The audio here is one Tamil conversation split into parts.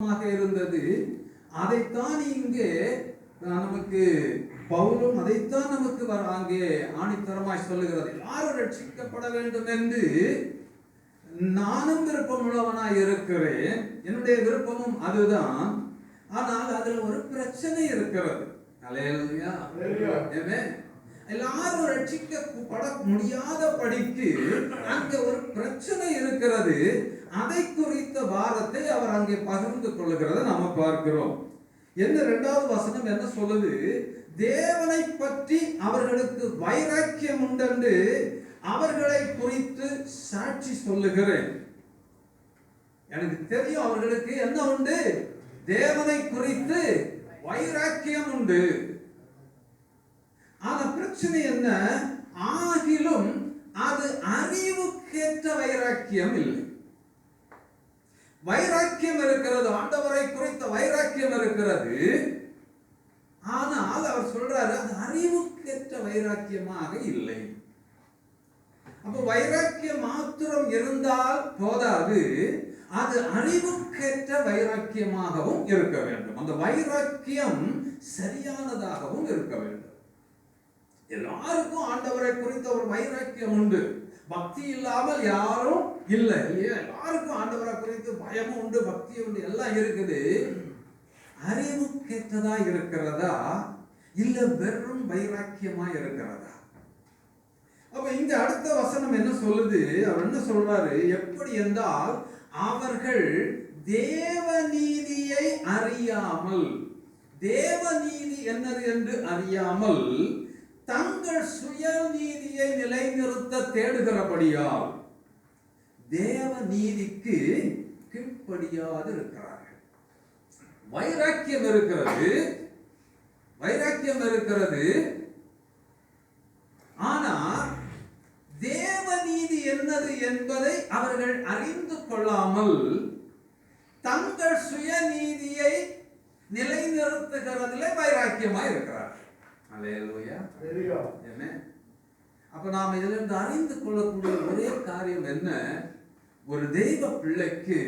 இருந்தது. அதைத்தான் இங்கே நமக்கு பவுலும் அதைத்தான் நமக்கு அங்கே ஆணித்தரமாய் சொல்லுகிறது. எல்லாரும் ரட்சிக்கப்பட வேண்டும் என்று நானும் விருப்பம் உள்ளவனாய் இருக்கிறேன். என்னுடைய விருப்பமும் அதுதான். ஆனால் அதுல ஒரு பிரச்சனை இருக்கிறது. அல்லேலூயா. ஆமென். எல்லாரும் ரட்சிக்கப்பட முடியாத படிக்கு அங்க ஒரு பிரச்சனை இருக்கிறது. அதை குறித்த வாரத்தை அவர் அங்கே பகிர்ந்து கொள்ளுகிறத நாம பார்க்கிறோம். என்ன இரண்டாவது வசனம் என்ன சொல்லுது? தேவனை பற்றி அவர்களுக்கு வைராக்கியம் உண்டென்று அவர்களை குறித்து சாட்சி சொல்லுகிறேன். எனக்கு தெரியும் அவர்களுக்கு என்ன உண்டு? தேவனை குறித்து வைராக்கியம் உண்டு. ஆனா பிரச்சனை என்ன? ஆகிலும் அது அறிவுக்கேற்ற வைராக்கியம் இல்லை. வைராக்கியம் இருக்கிறது, ஆண்டவரை குறித்த வைராக்கியம் இருக்கிறது. ஆனால் அவர் சொல்றாரு அது அறிவுக்கேற்ற வைராக்கியமாக இல்லை. அப்ப வைராக்கியம் மாத்திரம் இருந்தால் போதாது, அது அறிவுக்கேற்ற வைராக்கியமாகவும் இருக்க வேண்டும். அந்த வைராக்கியம் சரியானதாகவும் இருக்க வேண்டும். எல்லாருக்கும் ஆண்டவரை குறித்த ஒரு வைராக்கியம் உண்டு. பக்தி இல்லாமல் யாரும் இல்லை. எல்லாருக்கும் ஆண்டவரை குறித்து பயமும் உண்டு, பக்தியும் உண்டு, எல்லாம் இருக்குது. அறிவுக்கேற்றதா இருக்கிறதா இல்ல வெறும் வைராக்கியமா இருக்கிறதா? அப்ப இங்க அடுத்த வசனம் என்ன சொல்லுது? அவர் என்ன சொல்றாரு? எப்படி என்றால் அவர்கள் தேவ நீதியை அறியாமல், தேவ நீதி என்னது என்று அறியாமல் தங்கள் சுய நீதியை நிலைநிறுத்த தேடுகிறபடியால் தேவ நீதிக்கு கீழ்ப்படியாது இருக்கிறார்கள். வைராக்கியம் இருக்கிறது, வைராக்கியம் இருக்கிறது. ஆனா தேவ நீதி என்னது என்பதை அவர்கள் அறிந்து கொள்ளாமல் தங்கள் சுய நீதியை நிலைநிறுத்துகிறதுல வைராக்கியமாய் இருக்கிறார்கள். அல்லேலூயா. ஆமென். அப்ப நாம இதுல இருந்து அறிந்து கொள்ளக்கூடிய ஒரே காரியம் என்ன? ஒரு தெய்வ பிள்ளைக்கு,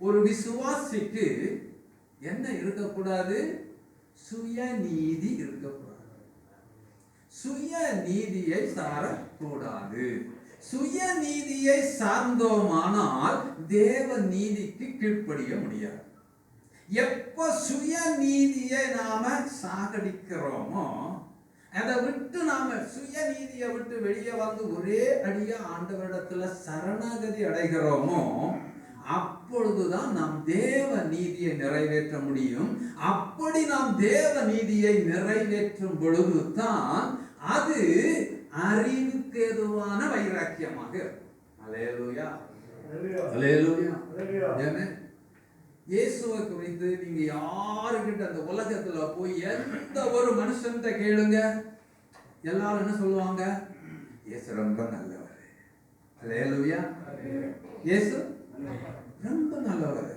ஒரு விசுவாசிக்கு என்ன இருக்கக்கூடாது? சுய நீதி இருக்கக்கூடாது. சுய நீதியை சாரக்கூடாது. சுய நீதியை சார்ந்தோமானால் தேவ நீதிக்கு கீழ்ப்படிய முடியாது. எப்ப சுய நீதியை நாம சாகடிக்கிறோமோ, அதை விட்டு நாம சுய நீதியை விட்டு வெளியே வந்து ஒரே அடியா ஆண்டவரிடத்துல சரணாகதி அடைகிறோமோ, அப்பொழுதுதான் நாம் தேவ நீதியை நிறைவேற்ற முடியும். அப்படி நாம் தேவ நீதியை நிறைவேற்றும் பொழுதுதான் அது அறிவுக்கு ஏதுவான வைராக்கியமாக இருக்கும். அல்லேலூயா. அல்லேலூயா. ஆமென். இயேசுவை குறித்து நீங்க யாருக்கிட்ட அந்த உலகத்துல போய் எந்த ஒரு மனுஷன்கிட்ட கேளுங்க, எல்லாரும் என்ன சொல்லுவாங்க? இயேசு ரொம்ப நல்லவர். அல்லேலூயா. இயேசு ரொம்ப நல்லவர்.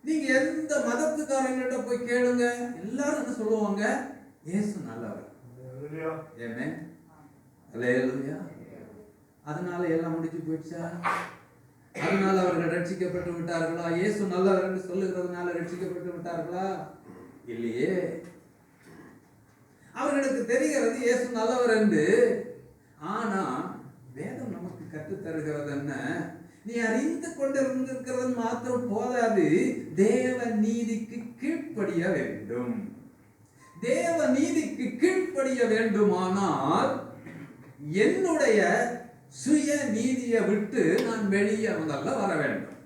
நீங்க எந்த மதத்துக்காரங்கிட்ட போய் கேளுங்க, எல்லாரும் என்ன சொல்லுவாங்க? இயேசு நல்லவர். ஆமென். அல்லேலூயா. அதனால எல்லாம் முடிஞ்சு போயிடுச்சா? அதனால அவர்கள் ரட்சிக்கப்பட்டு விட்டார்களா? இயேசு நல்லவர் என்று சொல்லுகிறதுனால ரட்சிக்கப்பட்டு விட்டார்களா? இல்லையே. அவர்களுக்கு தெரிகிறது இயேசு நல்லவர் என்று. ஆனா வேதம் நமக்கு கற்றுத் தருகிறது என்ன? நீ அறிந்து கொண்டிருக்கிறது மாத்திரம் போதாது, தேவ நீதிக்கு கீழ்ப்படிய வேண்டும். தேவ நீதிக்கு கீழ்ப்படிய வேண்டுமானால் என்னுடைய சுய நீதியை விட்டு நான் வெளியே முதல்ல வர வேண்டும்.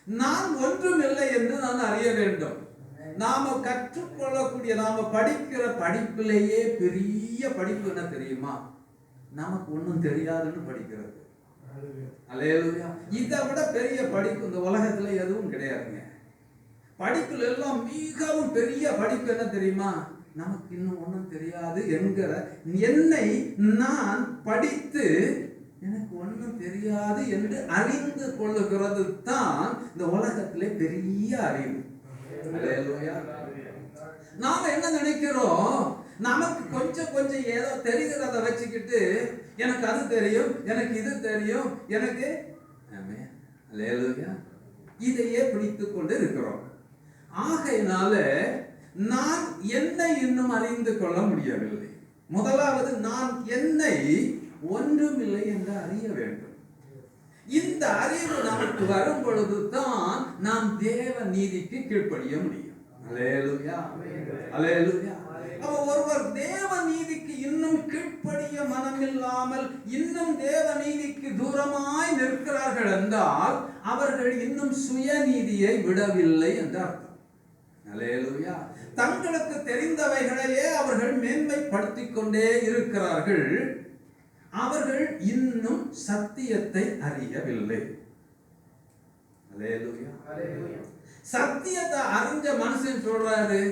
நான் ஒன்றும் இல்லை என்று நான் அறிய வேண்டும். நாம கற்றுக்கொள்ளக்கூடிய, நாம படிக்கிற படிப்பிலேயே பெரிய படிப்பு என்ன தெரியுமா? நமக்கு ஒன்றும் தெரியாதுன்னு படிக்கிறது. அல்லேலூயா. இதை விட பெரிய படிப்பு இந்த உலகத்துல எதுவும் கிடையாதுங்க. படிப்புல எல்லாம் மிகவும் பெரிய படிப்பு என்ன தெரியுமா? நமக்கு இன்னும் ஒன்றும் தெரியாது என்கிற என்னை நான் படித்து எனக்கு ஒன்றும் தெரியாது என்று அறிந்து கொள்ளுகிறது தான் இந்த உலகத்திலே பெரிய அறிவு. அல்லேலூயா. நாம என்ன நினைக்கிறோம்? நமக்கு கொஞ்சம் கொஞ்சம் ஏதோ தெரிகிறத வச்சுக்கிட்டு எனக்கு அது தெரியும், எனக்கு இது தெரியும், எனக்கு இதையே பிடித்துக் கொண்டு இருக்கிறோம். ஆகையினால நான் என்னை இன்னும் அறிந்து கொள்ள முடியவில்லை. முதலாவது நான் என்னை ஒன்றுமில்லை என்று அறிய வேண்டும். இந்த அறிவு நமக்கு வரும் பொழுதுதான் நாம் தேவ நீதிக்கு கீழ்ப்படிய முடியும். அல்லேலூயா, அல்லேலூயா. ஒருவர் தேவ நீதிக்கு இன்னும் கீழ்ப்படிய மனமில்லாமல் இன்னும் தேவ நீதிக்கு தூரமாய் நிற்கிறார்கள் என்றால் அவர்கள் இன்னும் சுயநீதியை விடவில்லை என்று அர்த்தம். அல்லேலூயா. தங்களுக்கு தெரிந்தவைகளையே அவர்கள் மேன்மைப்படுத்திக் கொண்டே இருக்கிறார்கள். அவர்கள் இன்னும் சத்தியத்தை அறியவில்லை. அல்லேலூயா. சத்தியத்தை அறிஞ்ச மனுஷன் சொல்றாரு,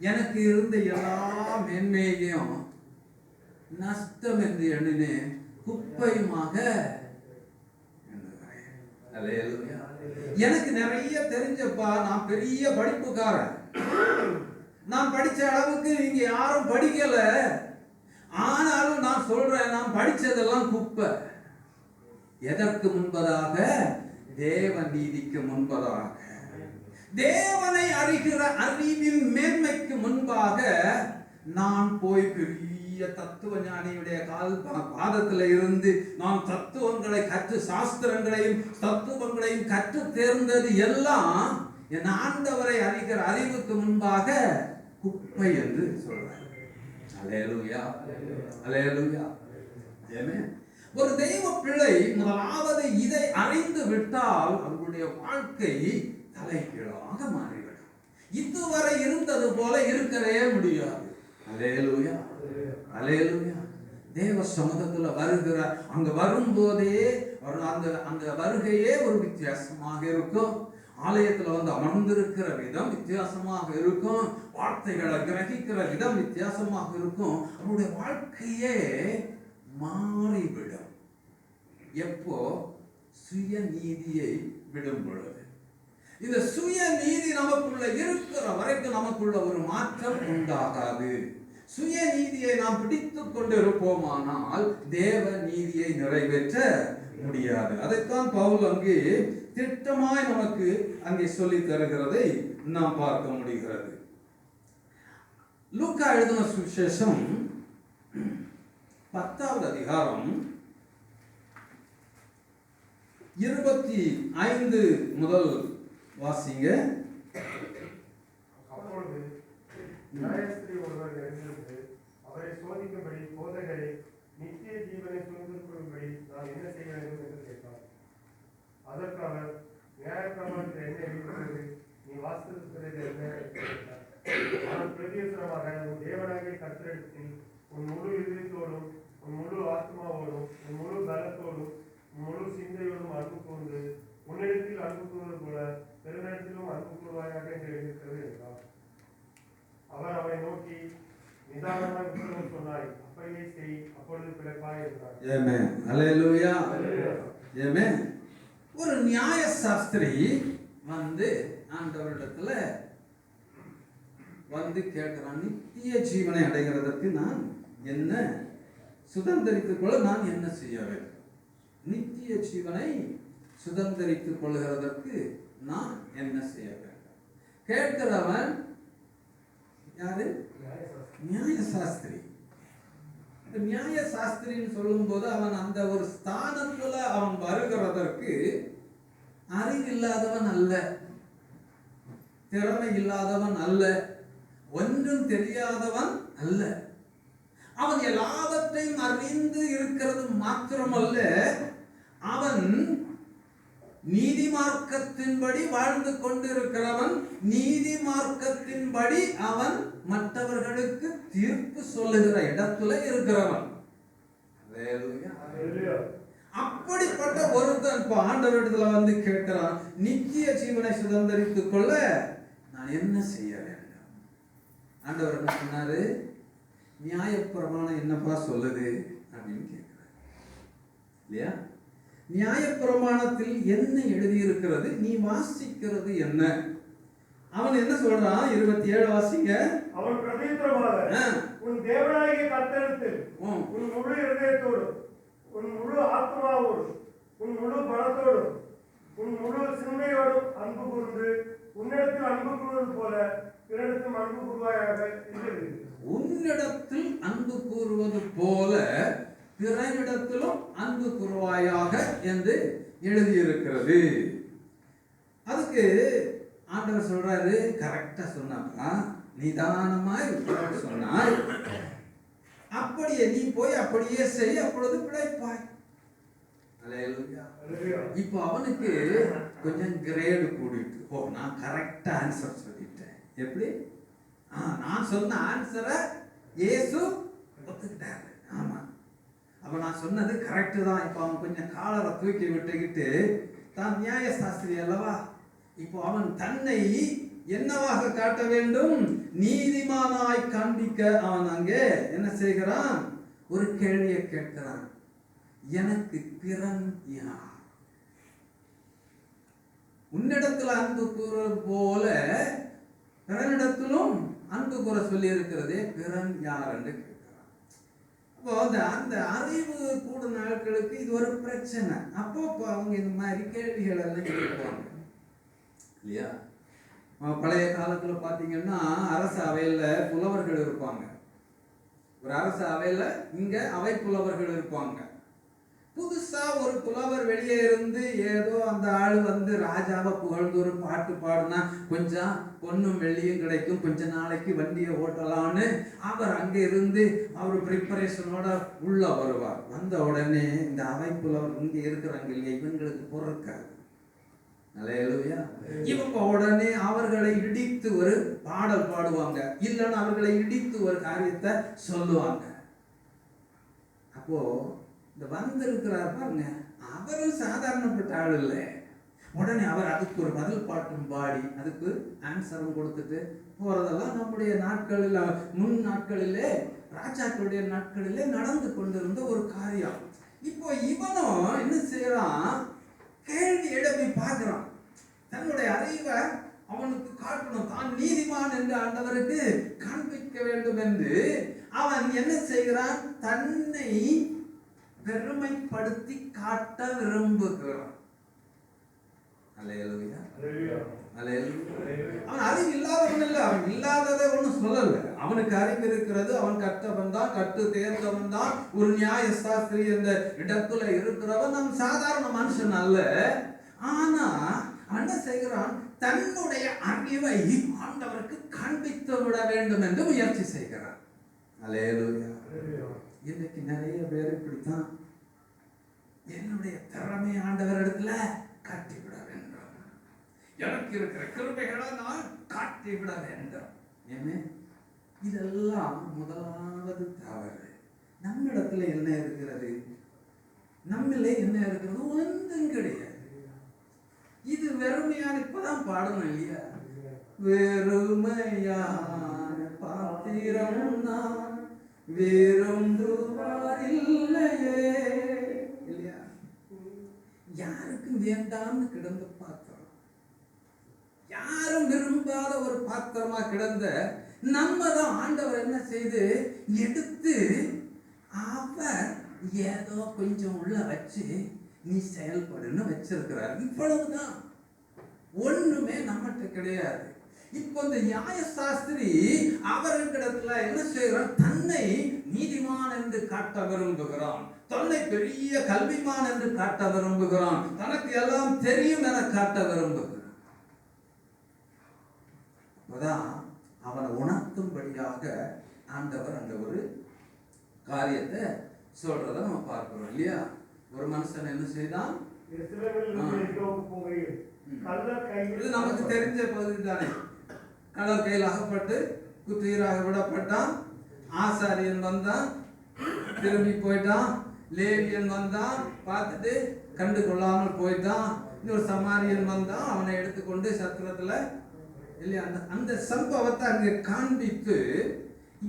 எனக்கு இருந்த எல்லா மேன்மையையும் நஷ்டம் என்று எண்ணினேன், குப்பையுமாக. எனக்கு நிறைய தெரிஞ்சப்பா, நான் பெரிய படிப்புக்காரன், நான் படிச்ச அளவுக்கு நீங்க யாரும் படிக்கல, ஆனாலும் நான் சொல்றேன், நான் படிச்சதெல்லாம் குப்பை. எதற்கு முன்பதாக? தேவ நீதிக்கு முன்பதாக, தேவனை அறிகிற அறிவின் மேன்மைக்கு முன்பாக நான் போய் பெரிய தத்துவ ஞானியுடைய பாதத்தில் இருந்து நான் தத்துவங்களை கற்று, சாஸ்திரங்களையும் தத்துவங்களையும் கற்று தேர்ந்தது எல்லாம் என் ஆண்டவரை அறிகிற அறிவுக்கு முன்பாக குப்பை என்று சொல்றார். அல்லேலூயா, அல்லேலூயா. ஆமென். ஒரு தெய்வ பிள்ளை முதலாவது இதை அறிந்து விட்டால் அவருடைய வாழ்க்கை தலைகீழாக மாறிவிடும். இதுவரை இருந்தது போல இருக்கவே முடியாது. அல்லேலூயா, அல்லேலூயா. தேவ சமூகத்துல வருகிற அங்க வரும்போதே அந்த வருகையே ஒரு வித்தியாசமாக இருக்கும். ஆலயத்துல வந்து அமர்ந்திருக்கிற விதம் வித்தியாசமாக இருக்கும். வார்த்தைகளை கிரகிக்கிற விதம் வித்தியாசமாக இருக்கும். அவருடைய வாழ்க்கையே மாறிவிடும். எப்போ? சுய நீதியை விடும் பொழுது. இந்த சுய நீதி நமக்குள்ள இருக்கிற வரைக்கும் நமக்குள்ள ஒரு மாற்றம் உண்டாகாது. சுய நீதியை நாம் பிடித்துக் கொண்டு இருப்போமானால் தேவ நீதியை நிறைவேற்ற முடியாது. அதைத்தான் பவுல் அங்கே திட்டமாய் நமக்கு அங்கே சொல்லி தருகிறதை நாம் பார்க்க முடிகிறது. லூக்கா எழுதின சுவிசேஷம் 10வது அதிகாரம் 25 முதல் வாசிங்க. அப்பொழுது நியாயஸ்திரி ஒருவர் எழுந்திருந்து அவரை சோதிக்கும்படி, போதகரே, நித்திய ஜீவனை சுதந்திரப்படும்படி நான் என்ன செய்ய வேண்டும் என்று கேட்டார். அதற்கு அவர், நியாயப்பிரமாணத்தில் என்ன எழுதியுள்ளது, நீ வாசித்திருக்கிறது என்ன என்று கேட்டார். அவன் பிரதியுத்தரமாக, உன் தேவனாகிய கர்த்தரிடத்தில் உன் முழு இதயத்தோடும், உன் முழு ஆத்மாவோடும், உன் முழு பலத்தோடும், உன் முழு சிந்தையோடும் அன்பு கூர்ந்து, உன்னிடத்தில் அன்பு கூறுவது போல பெருநிடத்திலும் அன்பு கூறுவாயாக என்று எழுதியிருக்கிறது என்றார். அவர் அவரை நோக்கி, நிதானமாய் புத்தகம் சொன்னாய், அப்படியே செய், அப்பொழுது பிழைப்பாய் என்றார். ஆமென், அல்லேலூயா, ஆமென். ஒரு நியாய சாஸ்திரி வந்து ஆண்டவரிடத்துல வந்து கேட்கிறான், நித்திய ஜீவனை அடைகிறதற்கு நான் என்ன சுதந்திரித்துக் கொள்ள நான் என்ன செய்ய வேண்டும்? நித்திய ஜீவனை சுதந்திரித்துக் கொள்கிறதற்கு நான் என்ன செய்ய வேண்டும்? கேட்கிறவன் யாரு? நியாய சாஸ்திரி. நியாய சாஸ்திரின்னு சொல்லும் போது அவன் அந்த ஒரு ஸ்தானத்துல அவன் வருகிறதற்கு அறிவில்லாதவன் அல்ல, திறமை இல்லாதவன் அல்ல, ஒன்றும் தெரியாதவன் அல்ல. அவன் எல்லாவற்றையும் அறிந்து இருக்கிறது மாத்திரமல்ல, அவன் நீதி மார்க்கத்தின்படி வாழ்ந்து கொண்டிருக்கிறவன். நீதி மார்க்கத்தின்படி அவன் மற்றவர்களுக்கு தீர்ப்பு சொல்லுகிற இடத்துல இருக்கிறவன். அப்படிப்பட்ட ஒருத்தன் இப்ப ஆண்டவரிடத்துல வந்து கேட்கிறான், நித்திய ஜீவனை சுதந்திரித்துக் கொள்ள நான் என்ன செய்ய வேண்டும்? ஆண்டவர் என்ன சொன்னாரு? நியாயப்பிரமாணம் என்னப்பா சொல்லுது அப்படின்னு கேட்கிறார் இல்லையா? நியாயப்பிரமாணத்தில் என்ன எழுதியிருக்கிறது, நீ வாசிக்கிறது என்ன? அவன் என்ன சொல்றான்? 27 வாசிங்க. அவன் பிரதியுத்தரமாக, உன் தேவனாகிய கர்த்தரிடத்தில் உன் முழு இதயத்தோடும், உன் முழு ஆத்மாவோடும், உன் முழு பலத்தோடும், உன் முழு சிந்தையோடும் அன்பு கூர்ந்து உன்னிடத்தில் அன்பு கூறுவது போல பிறரிடத்தில் அன்பு கூறுவாயாக என்று உன்னிடத்தில் அன்பு கூறுவது போல பிறனிடத்திலும் அன்பு கூறுவாயாக என்று எழுதியிருக்கிறது. அதுக்கு ஆண்டவர் சொல்றாரு, கரெக்டா சொன்னாப்பா, நிதானமாய் சொன்னாய், அப்படியே நீ போய் அப்படியே செய், அப்பொழுது பிழைப்பாய். இப்போ அவனுக்கு கொஞ்சம் கிரேடு கூடிட்டு, ஓ நான் கரெக்டா ஆன்சர் சொல்லிட்டேன். எப்படி? நான் சொன்ன ஆன்சரை இயேசு ஒத்துக்கிட்டாரு. ஆமா, அப்ப நான் சொன்னது கரெக்டு தான். இப்போ அவன் கொஞ்சம் காலரை தூக்கி விட்டுக்கிட்டு, தான் நியாய சாஸ்திரி அல்லவா, இப்போ அவன் தன்னை என்னவாக காட்ட வேண்டும்? நீதிமானாய் காண்பிக்க அவன் அங்கே என்ன செய்கிறான்? ஒரு கேள்வியை கேட்கிறான், எனக்கு பிறன் யார்? உன்னிடத்தில் அன்பு கூற போல பிறனிடத்திலும் அன்பு கூற சொல்லி இருக்கிறதே, பிறன் யார் என்று கேட்கிறான். அப்போ அந்த அறிவு கூடும் நாட்களுக்கு இது ஒரு பிரச்சனை. அப்போ அவங்க இந்த மாதிரி கேள்விகள் எல்லாம் கேட்பாங்க இல்லையா? பழைய காலத்துல பாத்தீங்கன்னா அரசு அவையில புலவர்கள் இருப்பாங்க. ஒரு அரசு அவையில இங்க அவை புலவர்கள் இருப்பாங்க. புதுசா ஒரு புலவர் வெளியே இருந்து ஏதோ அந்த ஆள் வந்து ராஜாவை புகழ்ந்து ஒரு பாட்டு பாடுனா கொஞ்சம் பொண்ணும் வெள்ளியும் கிடைக்கும், கொஞ்ச நாளைக்கு வண்டியை ஓட்டலாம்னு அவர் அங்க இருந்து அவர் ப்ரிப்பரேஷனோட உள்ள வருவார். வந்த உடனே இந்த அவை புலவர் இங்க இருக்கிறாங்க இல்லையா, இவங்களுக்கு பொறுக்காது. இவங்க உடனே அவர்களை இடித்து ஒரு பாடல் பாடுவாங்க, இல்லைன்னா அவர்களை இடித்து ஒரு காரியத்தை சொல்லுவாங்க. அப்போ இந்த வந்திருக்கிறார் பாருங்க, அவரும் சாதாரணப்பட்ட ஆள் இல்லை. உடனே அவர் அதுக்கு ஒரு பதில் பாட்டும் பாடி அதுக்கு ஆன்சரும் கொடுத்துட்டு போறதெல்லாம் நம்முடைய நாட்களில், முன் நாட்களிலே ராஜாக்களுடைய நாட்களிலே நடந்து கொண்டிருந்த ஒரு காரியம். இப்போ இவனும் என்ன செய்யறான்? கேள்வி எழுப்பி பார்க்கிறான். தன்னுடைய அறிவை அவனுக்கு காட்டணும், தான் நீதிமான் என்று ஆண்டவருக்கு காண்பிக்க வேண்டும் என்று அவன் என்ன செய்கிறான்? தன்னை பெருமைப்படுத்தி காட்ட விரும்புகிறான். அவன் அறிவு இல்லாதவன் இல்லை, அவன் இல்லாததை ஒன்னும் சொல்லல. அவனுக்கு அறிவு இருக்கிறது, அவன் கற்றவன் தான், கற்று தேர்ந்தவன் தான், ஒரு நியாய சாஸ்திரி என்ற இடத்துல இருக்கிறவன். அவன் சாதாரண மனுஷன் அல்ல. ஆனா என்ன செய்கிறான்? தன்னுடைய அறிவை ஆண்டவருக்கு காண்பித்து விட வேண்டும் என்று முயற்சி செய்கிறான். இன்னைக்கு நிறைய பேர் இப்படித்தான், என்னுடைய திறமை ஆண்டவர் இடத்துல காட்டிவிட வேண்டும், எனக்கு இருக்கிற கிருபைகளை நான் காட்டிவிட வேண்டும். ஏமே இதெல்லாம் முதலாவது தவறு. நம்மிடத்துல என்ன இருக்கிறது? நம்மளே என்ன இருக்கிறது? ஒன்றும் கிடையாது. இது வெறுமையான, இப்பதான் பாடணும் இல்லையா, வெறுமையான பாத்திரம் நான் விரும்புவார் இல்லையே இல்லையா? யாருக்கும் வேண்டாம்னு கிடந்த பாத்திரம், யாரும் விரும்பாத ஒரு பாத்திரமா கிடந்த நம்ம தான் ஆண்டவர் என்ன செய்து எடுத்து அவர் ஏதோ கொஞ்சம் உள்ள வச்சு நீ செயல்படுன்னு வச்சிருக்கிறார். இவ்வளவுதான், ஒண்ணுமே நம்மகிட்ட கிடையாது. இப்போ இந்த நியாய சாஸ்திரி அவர்களிடத்துல என்ன செய்கிறான்? தன்னை நீதிமான் என்று காட்ட விரும்புகிறான், தன்னை பெரிய கல்விமான் என்று காட்ட விரும்புகிறான், தனக்கு எல்லாம் தெரியும் என காட்ட விரும்புகிறான். அப்பதான் அவனை உணர்த்தும்படியாக ஆண்டவர் அந்த ஒரு காரியத்தை சொல்றத நம்ம பார்க்கிறோம் இல்லையா? ஒரு மனுஷன் என்ன செய்தான்? இது நமக்கு தெரிஞ்ச பகுதி தானே. கடல் கையில் அகப்பட்டு குத்தீராக விடப்பட்டான். ஆசாரியன் வந்தான், திரும்பி போயிட்டான். லேவியன் வந்தான், பார்த்துட்டு கண்டு கொள்ளாமல் போயிட்டான். இன்னொரு சமாரியன் வந்தான், அவனை எடுத்துக்கொண்டு சத்திரத்துல இல்லையா அந்த சம்பவத்தை அங்க காண்பித்து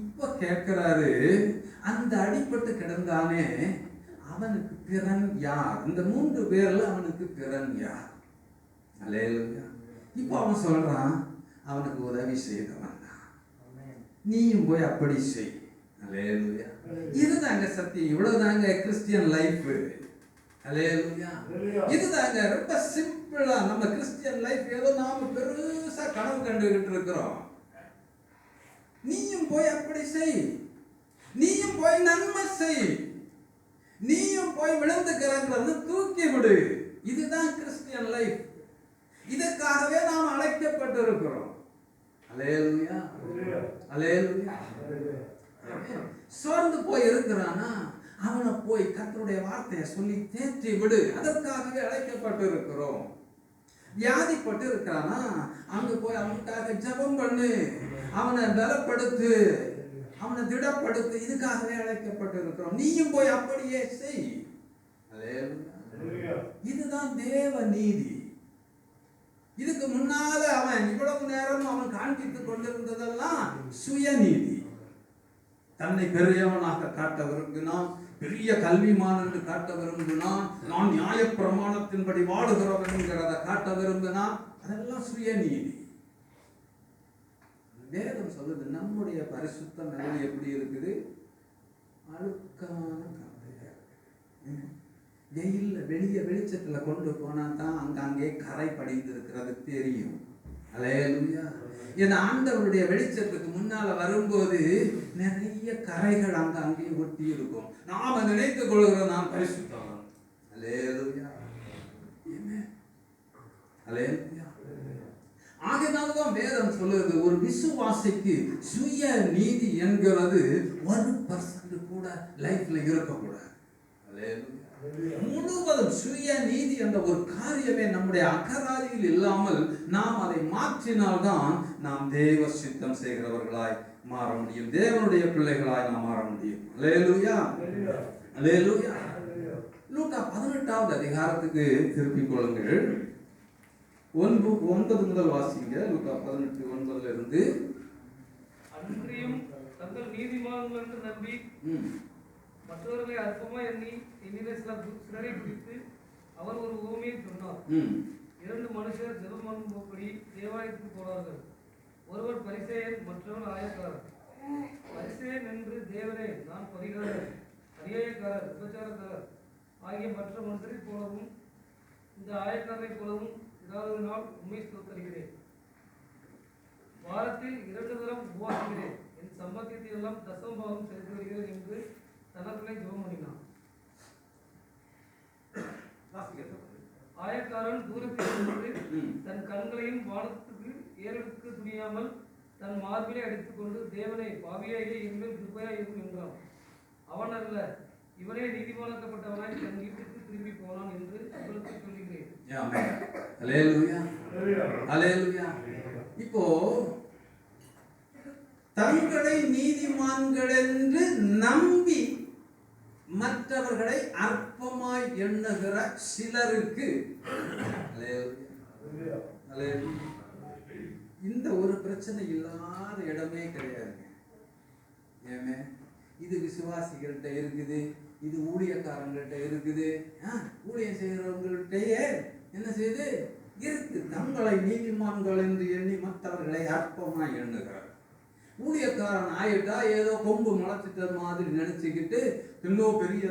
இப்ப கேட்கிறாரு, அந்த அடிபட்டு கிடந்தானே அவனுக்கு பிறன் யார்? இந்த 3 பேர்ல அவனுக்கு பிறன் யார்? அல்லேலூயா. இப்போ அவன் சொல்றான், அவனுக்கு உதவி செய்தவன் தான், நீயும் போய் அப்படி செய். அல்லேலூயா. இதுதாங்க சத்தியம், இவ்வளவுதாங்க கிறிஸ்டியன் லைஃப். அல்லேலூயா. இதுதாங்க ரொம்ப சிம்பிள். சிம்பிளா நம்ம கிறிஸ்டியன் லைஃப் ஏதோ நாம பெருசா கனவு கண்டுகிட்டு இருக்கிறோம். நீயும் போய் அப்படி செய், நீயும் போய் நன்மை செய், நீயும் போய் விழுந்து கிடக்கிறது தூக்கி விடு. இதுதான் கிறிஸ்டியன் லைஃப். இதற்காகவே நாம் அழைக்கப்பட்டிருக்கிறோம். அல்லேலூயா, அல்லேலூயா. சோர்ந்து போய் இருக்கிறானா அவனை போய் கர்த்தருடைய வார்த்தையை சொல்லி தேற்றி விடு. அதற்காகவே அழைக்கப்பட்டு இருக்கிறோம். வியாதிப்பட்டு இருக்கிறானா அங்க போய் அவனுக்காக ஜெபம் பண்ணு, அவனை பலப்படுத்து, அவனை திடப்படுத்து. இதுக்காகவே அழைக்கப்பட்டு இருக்கிறோம். நீயும் போய் அப்படியே செய். இதுதான் தேவ நீதி. இதுக்கு முன்னால அவன் இவ்வளவு நேரம் அவன் காண்பித்துக் கொண்டிருந்ததெல்லாம் சுயநீதி. தன்னை பெரியவனாக காட்ட விரும்பினான், பெரிய கல்விமான் என்று காட்ட விரும்பினான், நான் நியாய பிரமாணத்தின்படி வாடுகிறவன் என்கிறத காட்ட விரும்பினான். அதெல்லாம் சுயநீதி. வேதம் சொல்லுது நம்முடைய பரிசுத்தம் எல்லாம் எப்படி இருக்குது? அழுக்கான கரையா இருக்கு. வெயில்ல வெளிச்சத்துல கொண்டு போனா தான் அங்கே கரை படிந்து இருக்கிறது தெரியும். அல்லேலூயா. இந்த ஆண்டவருடைய வெளிச்சத்துக்கு முன்னால வரும்போது நிறைய கரைகள் அங்கே ஒட்டி இருக்கும். நாம நினைத்துக் கொள்கிறோம் நான் பரிசுத்தம். அல்லேலூயா, அல்லேலூயா. ஆகையினால்தான் வேதம் சொல்லுது ஒரு விசுவாசிக்கு சுய நீதி என்கிறது 1% கூட லைஃப்ல இருக்கக்கூடாது. முழுவதும் சுய நீதி என்ற ஒரு காரியமே நம்முடைய அகராதியில் இல்லாமல் நாம் அதை மாற்றினால்தான் நாம் தேவ சித்தம் செய்கிறவர்களாய் மாற முடியும், தேவனுடைய பிள்ளைகளாய் நாம் மாற முடியும். அல்லேலூயா, அல்லேலூயா. லூக்கா 18வது அதிகாரத்துக்கு திருப்பிக் கொள்ளுங்கள். 9 முதல் வாசிங்க. லூக்கா 18:9 இருந்து. அன்றியும் தங்கள் நீதிமான்கள் என்று நம்பி மற்றவர்களை அற்பமாய் எண்ணி என்னிலே சிலரை பிடித்து அவர் ஒரு உவமையை சொன்னார். 2 மனுஷர் ஜெபம் பண்ணும்படி தேவாலயத்துக்கு போனார்கள். ஒருவர் பரிசேயர், மற்றவர் ஆயக்காரர். பரிசேயர் நின்று, தேவனே, நான் பரிகாரர், அநியாயக்காரர், விபச்சாரக்காரர் ஆகிய மற்ற மனுஷரை போலவும் இந்த ஆயக்காரரை போலவும் ஏதாவது நாள் உண்மை ஸ்தோத்தரிக்கிறேன். வாரத்தில் 2 தரம் உபவாசிக்கிறேன். என் சம்பத்தியத்தை எல்லாம் தசமபாகம் செலுத்தி வருகிறேன் என்று தனக்குள்ளே ஜெபம் பண்ணினான். ஆயக்காரன் தூரத்தில் நின்று தன் கண்களையும் வானத்துக்கு ஏறெடுக்க துணியாமல் தன் மார்பிலை அடித்துக்கொண்டு, தேவனை, பாவியாயே என்மேல் கிருபையாயிரும் என்றான். அவன் அல்ல, இவனே நீதிமானாக்கப்பட்டவனாய் தன் வீட்டுக்கு திரும்பி போனான் என்று உங்களுக்கு சொல்லுகிறேன். இப்போ தங்களை நீதிமான்கள் என்று நம்பி மற்றவர்களை அற்பமாய் எண்ணுகிற சிலருக்கு இந்த ஒரு பிரச்சனை இல்லாத இடமே கிடையாதுங்க. ஏமே, இது விசுவாசிகள்கிட்ட இருக்குது, இது ஊழியக்காரங்கள்ட்ட இருக்குது, ஊழியம் செய்கிறவங்கள்ட்டயே என்ன செய்யுது இருக்கு. தங்களை நீதிமான்கள் என்று எண்ணி மற்றவர்களை அற்பமாய் எண்ணுகிறார். ஊழியக்காரன் ஆயிட்டா ஏதோ கொம்பு முளைச்சிட்ட மாதிரி நினைச்சுக்கிட்டு இன்னும் பெரிய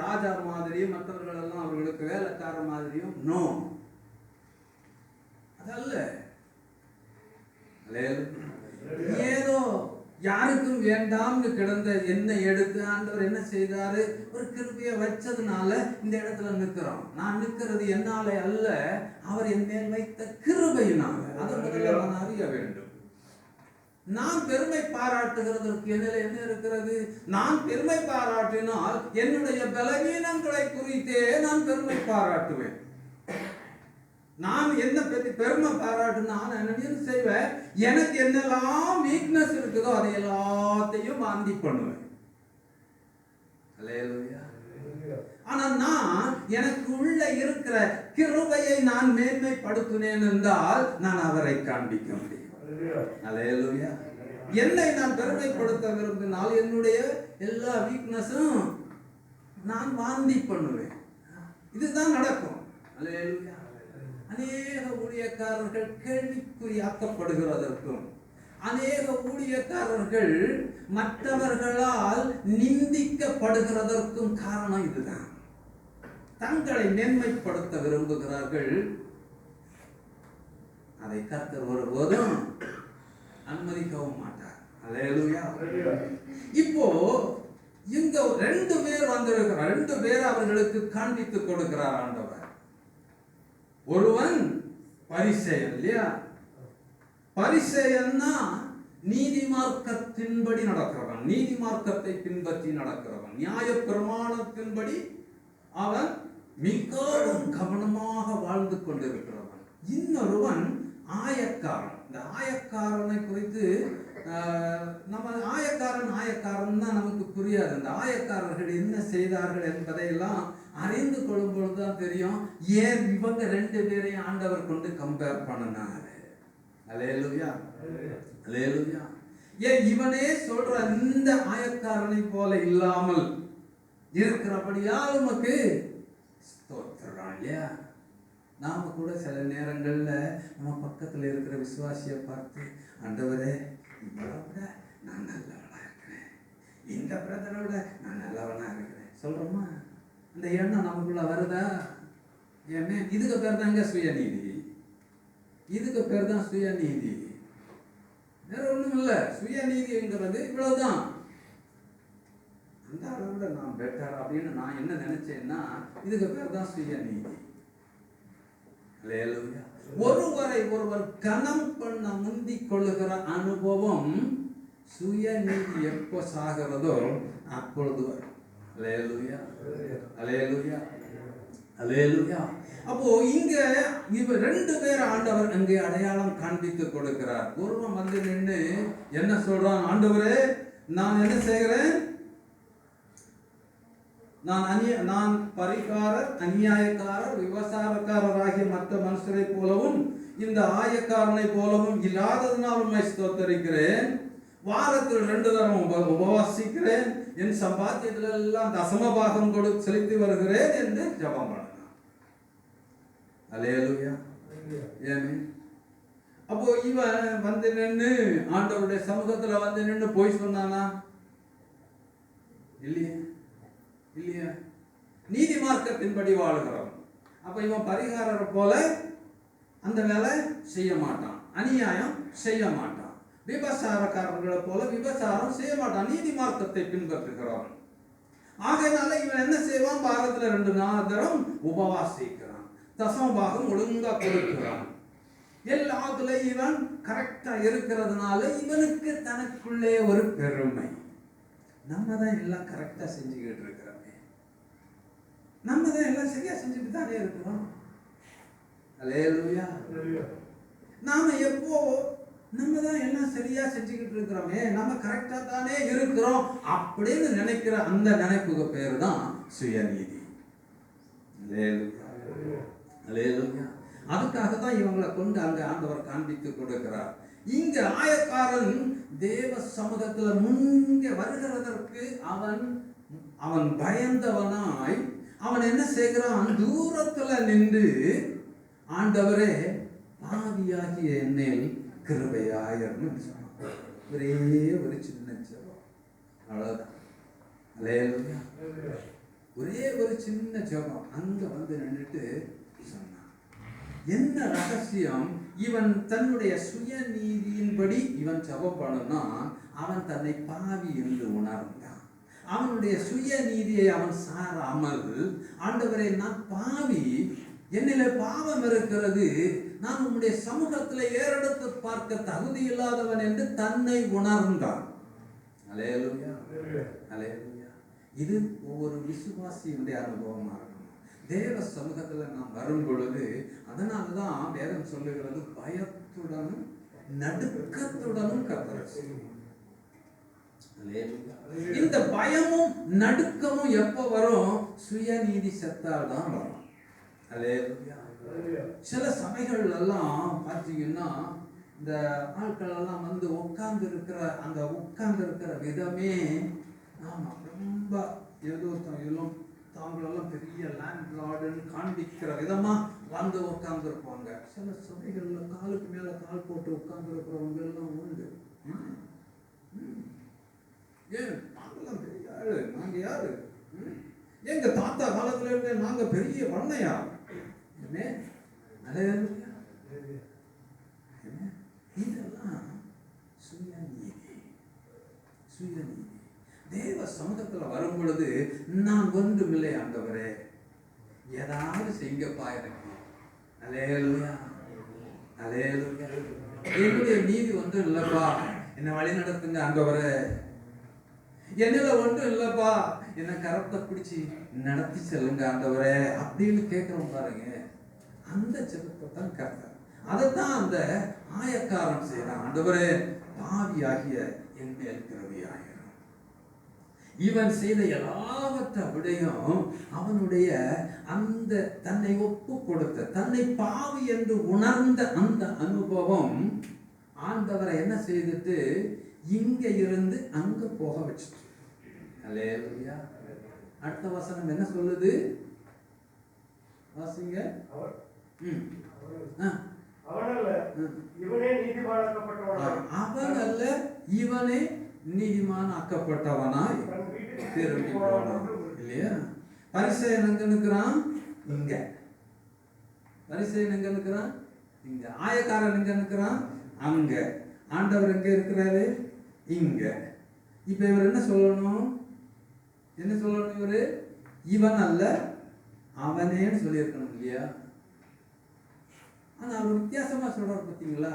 ராஜா மாதிரியும் மற்றவர்கள் எல்லாம் அவர்களுக்கு வேலைக்கார மாதிரியும் நோ, அதல்ல. ஏதோ யாருக்கும் வேண்டாம்னு கிடந்த எண்ணெய் எடுத்து ஆண்டவர் என்ன செய்தாரு, ஒரு கிருபையை வச்சதுனால இந்த இடத்துல நிற்கிறோம். நான் நிற்கிறது என்னாலே அல்ல, அவர் என் மேல் வைத்த கிருபையினால. அதை முதல்ல நான் அறிய வேண்டும். நான் பெருமை பாராட்டுகிறதற்கு என்னில் என்ன இருக்கிறது? நான் பெருமை பாராட்டினால் என்னுடைய பலவீனங்களை குறித்தே நான் பெருமை பாராட்டுவேன். நான் என்ன பற்றி பெருமை பாராட்டுனா நான் என்ன செய்வேன், எனக்கு என்னெல்லாம் வீக்னஸ் இருக்குதோ அதை எல்லாத்தையும் வாந்தி பண்ணுவேன். ஆனா நான் எனக்கு உள்ள இருக்கிற கிருபையை நான் மேன்மைப்படுத்தினேன் என்றால் நான் அவரை காண்பிக்க முடியும். அல்லேலூயா. என்னை நான் பெருமைப்படுத்த விரும்பினால் என்னுடைய எல்லா வீக்னஸும் நான் வாந்தி பண்ணுவேன். இதுதான் நடக்கும். அல்லேலூயா. அநேக ஊழியக்காரர்கள் கேள்விக்குறியாக்கப்படுகிறதற்கும், அநேக ஊழியக்காரர்கள் மற்றவர்களால் நிந்திக்கப்படுகிறதற்கும் காரணம் இதுதான். தங்களை மேன்மைப்படுத்த விரும்புகிறார்கள், அதை கர்த்தர் ஒருபோதும் அனுமதிக்கவும் மாட்டார். அல்லேலூயா. இப்போ இங்க 2 பேர் வந்திருக்கிறார். 2 பேர் அவர்களுக்கு காண்பித்து கொடுக்கிறார் ஆண்டவர். ஒருவன் பரிசேயன் இல்லையா? பரிசேயன்னா நீதிமார்க்கத்தின்படி நடக்கிறவன், நீதிமார்க்கத்தை பின்பற்றி நடக்கிறவன், நியாய பிரமாணத்தின்படி அவன் மிகவும் கவனமாக வாழ்ந்து கொண்டிருக்கிறவன். இன்னொருவன் ஆயக்காரன். இந்த ஆயக்காரனை குறித்து நம்ம ஆயக்காரன் தான் நமக்கு புரியாது. இந்த ஆயக்காரர்கள் என்ன செய்தார்கள் என்பதையெல்லாம் அறிந்து கொள்ளும் பொழுதுதான் தெரியும் ஏன் இவங்க 2 பேரையும் ஆண்டவர் கொண்டு கம்பேர் பண்ணினாரு. அல்லேலூயா, அல்லேலூயா. ஏன் இவனே சொல்ற இந்த ஆயக்காரனை போல இல்லாமல் இருக்கிறபடியா உமக்கு ஸ்தோத்திரம் இல்லையா? நாம கூட சில நேரங்கள்ல நம்ம பக்கத்துல இருக்கிற விசுவாசியை பார்த்து, ஆண்டவரே இவளை விட நான் நல்லவனா இருக்கிறேன், இந்த பிரதரை விட நான் நல்லவனா இருக்கிறேன் சொல்றோமா? அந்த எண்ணம் நமக்குள்ள வருதா? ஏன்னா இதுக்கு பேர் தாங்க சுயநீதி. இதுக்கு பேர் தான் சுயநீதி. வேற ஒண்ணும் இல்லை. சுயநீதிங்கிறது இவ்வளவுதான். அந்த அளவுல நான் பெட்டர் அப்படின்னு நான் என்ன நினைச்சேன்னா இதுக்கு பேர் தான் சுயநீதி. அல்லேலூயா. ஒருவரை ஒருவர் கனம் பண்ண முந்தி கொள்ளுகிற அனுபவம் சுயநீதி எப்போ சாகிறதோ அப்பொழுது வரும். அல்லேலூயா, அல்லேலூயா, அல்லேலூயா. அப்போ இங்க இவ 2 பேர் ஆண்டவர் அங்கே அடையாளம் காண்பித்து கொடுக்கிறார். ஒருவன் வந்து நின்று என்ன சொல்றான்? ஆண்டவரே நான் என்ன செய்கிறேன்? நான் பரிகாரர், அநியாயக்காரர், விபசாரக்காரராகிய மற்ற மனுஷரை போலவும் இந்த ஆயக்காரனை போலவும் இல்லாததுனால் உம்மை ஸ்தோத்தரிக்கிறேன். வாரத்தில் 2 தரம் உபவாசிக்கிறேன். என் சம்பாத்தியத்தில் எல்லாம் தசமபாகம் கொடுத்து செலுத்தி வருகிறேன் என்று ஜெபம் பண்ணான். அல்லேலூயா. ஏமே அப்போ இவன் வந்து நின்று ஆண்டவருடைய சமூகத்துல வந்து நின்று போய் சொன்னானா? இல்லையே, இல்லையா? நீதி மார்க்கத்தின்படி வாழ்கிறவன். அப்ப இவன் பரிகாரரை போல அந்த வேலை செய்ய மாட்டான், அநியாயம் செய்ய மாட்டான், விபசாரக்காரர்களை போல விபசாரம் செய்ய மாட்டான், நீதி மார்க்கத்தை பின்பற்றுகிறவன். ஆகையினால இவன் என்ன செய்வான்? வாரத்துல 2 தரம் உபவாசிக்கிறான், தசமபாகம் ஒழுங்கா கொடுக்கிறான். எல்லாத்துல இவன் கரெக்டா இருக்கிறதுனால இவனுக்கு தனக்குள்ளே ஒரு பெருமை. நம்ம தான் எல்லாம் கரெக்டா செஞ்சுக்கிட்டு இருக்கிறோமே, நம்ம தான் எல்லாம் சரியா செஞ்சுட்டு தானே இருக்கிறோம். அல்லேலூயா. நாம எப்போ நம்ம தான் எல்லாம் சரியா செஞ்சுக்கிட்டு இருக்கிறோமே, நம்ம கரெக்டா தானே இருக்கிறோம் அப்படின்னு நினைக்கிற அந்த நினைப்புக்கு பேரு தான் சுயநீதி. அல்லேலூயா, அல்லேலூயா. அதுக்காக தான் இவங்களை கொண்டு அங்க ஆண்டவர் காண்பித்து கொடுக்கிறார். இங்க ஆயக்காரன் தேவ சமூகத்துல முன்க வருகிறதற்கு அவன் பயந்தவனாய் அவன் என்ன செய்கிறான்? தூரத்துல நின்று ஆண்டவரே பாவியாகிய என்னில் கிருபையாயிரம் சொன்னான். ஒரே ஒரு சின்ன ஜெபம், அவ்வளவுதான். அல்லேலூயா. ஒரே ஒரு சின்ன ஜெபம் அங்க வந்து நின்றுட்டு சொன்னான். என்ன ரகசியம்? இவன் தன்னுடைய சுயநீதியின்படி இவன் ஜெபம் பண்ணனா அவன் தன்னை பாவி என்று உணர்ந்தான். அவனுடைய சுயநீதியை அவன் சாராமல், ஆண்டவரே நான் பாவி, என்னிலே பாவம் இருக்கிறது, நான் உம்முடைய சமூகத்தில் ஏறெடுத்து பார்க்க தகுதி இல்லாதவன் என்று தன்னை உணர்ந்தான். அல்லேலூயா, அல்லேலூயா. இது ஒவ்வொரு விசுவாசியுடைய அனுபவமா இருக்கும். தேவ சமூகத்துல நாம் வரும் பொழுது, அதனாலதான் வேதம் சொல்லுகிறது, பயத்துடனும் நடுக்கத்துடனும் கர்த்தரை செய்யும். இந்த பயமும் நடுக்கமும் எப்ப வரும்? சுயநீதி செத்தால் தான் வரும். சில சபைகள் எல்லாம் பார்த்தீங்கன்னா இந்த ஆட்கள் எல்லாம் வந்து உட்கார்ந்து இருக்கிற விதமே ஆமா ரொம்ப ஏதோ தாங்களெல்லாம் பெரிய லேண்ட் லார்டுன்னு காண்பிக்கிற விதமா வந்து உட்கார்ந்து இருப்பாங்க. சில சபைகள்ல காலுக்கு மேல கால் போட்டு உட்கார்ந்து இருக்கிறவங்க எல்லாம் உண்டு. ஏன் நாங்கெல்லாம் பெரிய ஆளு, நாங்க யாரு? எங்க தாத்தா காலத்துல இருந்தே நாங்க பெரிய வண்ணையா. சுயநீதி. தேவ சமூகத்துல வரும் பொழுது நான் ஒன்றுமில்லை ஆண்டவரே, ஏதாவது செய்யப்பா எனக்கு. அல்லேலூயா, அல்லேலூயா. என்னுடைய நீதி ஒன்றும் இல்லப்பா, என்னை வழி நடத்துங்க ஆண்டவரே. என்னில ஒன்றும் இல்லப்பா, என்னை கரத்தை பிடிச்சி நடத்தி செல்லுங்க ஆண்டவரே அப்படின்னு கேட்கிறோம் பாருங்க. அந்த ஜெபத்தை தான் கர்த்தர், அதைத்தான் அந்த ஆயக்காரன் செய்யறான். ஆண்டவரே, பாவியாகிய என் மேல் கிருபையாயிரும். இவன் செய்த எல்லாவற்ற விடையும் அவனுடைய அந்த தன்னை ஒப்பு கொடுத்த, தன்னை பாவி என்று உணர்ந்த அந்த அனுபவம் ஆண்டவரை என்ன செய்துட்டு இங்க இருந்து அங்க போக வச்சுட்டு. அல்லேலூயா. அடுத்த வசனம் என்ன சொல்லுது? வாசிங்க. அவனல்ல இவனே நீதிமானாக்கப்பட்டவனாய் திரும்பி போனான். இல்லையா? பரிசேயன் எங்க நிற்கிறான்? இங்க. பரிசேயன் எங்க நிற்கிறான்? இங்க. ஆயக்காரன் எங்க நிற்கிறான்? அங்க. ஆண்டவர் எங்க இருக்கிறாரு? இங்க. இப்ப இவர் என்ன சொல்லணும்? என்ன சொல்லணும்? இவரு இவன் அல்ல அவனேன்னு சொல்லியிருக்கணும் இல்லையா? ஆனா அவர் வித்தியாசமா சொல்றாரு பார்த்தீங்களா?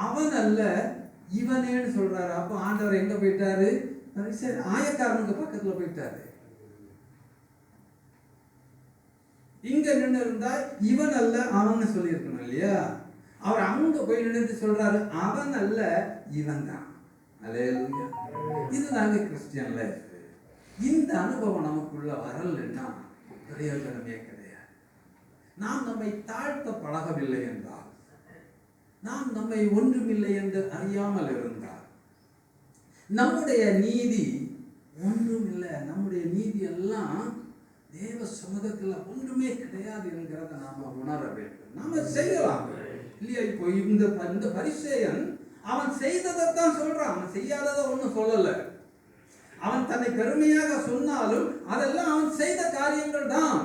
அவன் அல்ல இவனேன்னு சொல்றாரு. அப்போ ஆண்டவர் எங்க போயிட்டாரு? ஆயக்காரனுக்கு பக்கத்துல போயிட்டாரு. இங்க நின்று இருந்தா இவன் அல்ல அவன் சொல்லியிருக்கணும் இல்லையா? அவர் அங்க போய் நின்று சொல்றாரு அவன் அல்ல இவன் தான். அல்லேலூயா. இதுதாங்க கிறிஸ்டியன் லைஃப். இந்த அனுபவம் நமக்குள்ள வரலன்னா பிரயோஜனமே கிடையாது. நாம் நம்மை தாழ்த்த பழகவில்லை என்றால், நாம் நம்மை ஒன்றுமில்லை என்று அறியாமல் இருந்தால், நம்முடைய நீதி ஒன்றுமில்லை, நம்முடைய நீதி எல்லாம் தேவ சமூகத்துல ஒன்றுமே கிடையாது என்கிறத நாம உணர வேண்டும். நாம செய்யலாம் இல்லையா? இப்போ இந்த பரிசேயன் அவன் செய்ததைத்தான் சொல்றான், அவன் செய்யாததை ஒன்றும் சொல்லல. அவன் தன்னை பெருமையாக சொன்னாலும் அதெல்லாம் அவன் செய்த காரியங்கள் தான்.